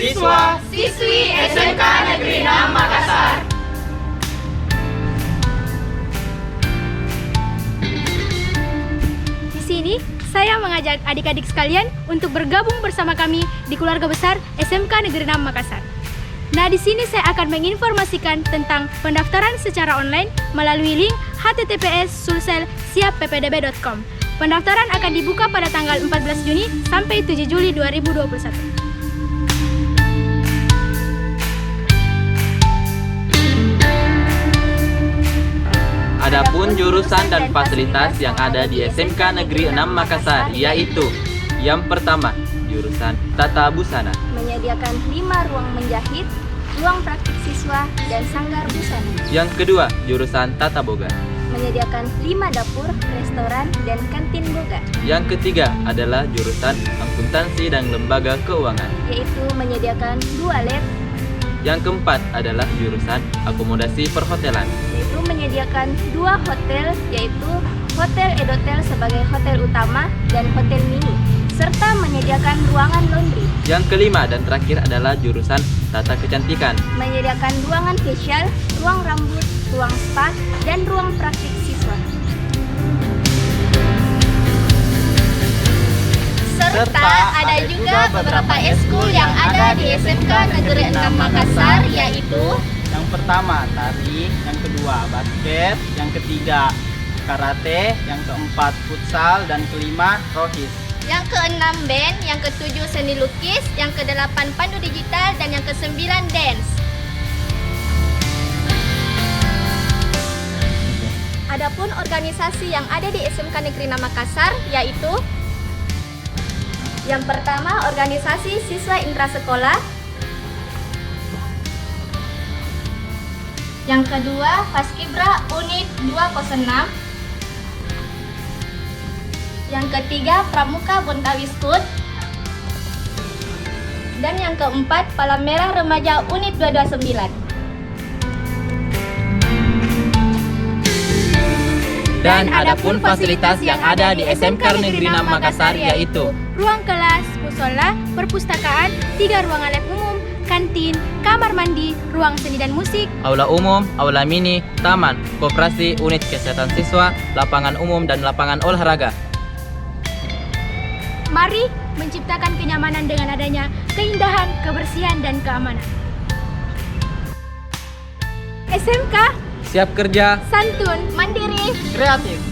Siswa Siswi SMK Negeri 6 Makassar. Di sini, saya mengajak adik-adik sekalian untuk bergabung bersama kami di keluarga besar SMK Negeri 6 Makassar. Nah, di sini saya akan menginformasikan tentang pendaftaran secara online melalui link https://siapppdb.com. Pendaftaran akan dibuka pada tanggal 14 Juni sampai 7 Juli 2021. Adapun jurusan dan fasilitas yang ada di SMK Negeri 6 Makassar yaitu yang pertama, jurusan Tata Busana. Menyediakan 5 ruang menjahit, ruang praktik siswa, dan sanggar busana. Yang kedua, jurusan Tata Boga. Menyediakan 5 dapur, restoran, dan kantin boga, Yang ketiga adalah jurusan Akuntansi dan Lembaga Keuangan. yaitu menyediakan 2 lab, Yang keempat adalah jurusan Akomodasi Perhotelan. yaitu menyediakan 2 hotel, yaitu Hotel Edotel sebagai hotel utama dan hotel mini, serta menyediakan ruangan laundry. Yang kelima dan terakhir adalah jurusan Tata Kecantikan. Menyediakan ruangan facial, ruang rambut, ruang spa, dan ruang praktik siswa. Serta ada juga beberapa eskul yang ada di SMK Negeri 6 Makassar, yaitu Yang pertama tari, yang kedua basket, yang ketiga karate, yang keempat futsal, dan kelima rohis. yang keenam band, yang ketujuh seni lukis, yang kedelapan pandu digital, dan yang kesembilan dance. Adapun organisasi yang ada di SMK Negeri 6 Makassar yaitu yang pertama organisasi siswa intrasekolah, yang kedua Paskibra Unit 206, yang ketiga Pramuka Buntawi Scout, dan yang keempat Palang Merah Remaja Unit 229. Dan adapun fasilitas yang ada di SMK Negeri 6 Makassar yaitu ruang kelas, musola, perpustakaan, 3 ruangan lab umum, kantin, kamar mandi, ruang seni dan musik, aula umum, aula mini, taman, koperasi, unit kesehatan siswa, lapangan umum, dan lapangan olahraga. Mari menciptakan kenyamanan dengan adanya keindahan, kebersihan, dan keamanan. SMK Siap kerja. santun, Mandiri. Kreatif.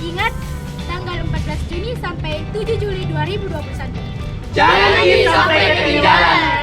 Ingat, tanggal 14 Juni sampai 7 Juli 2021. Jangan sampai ketinggalan.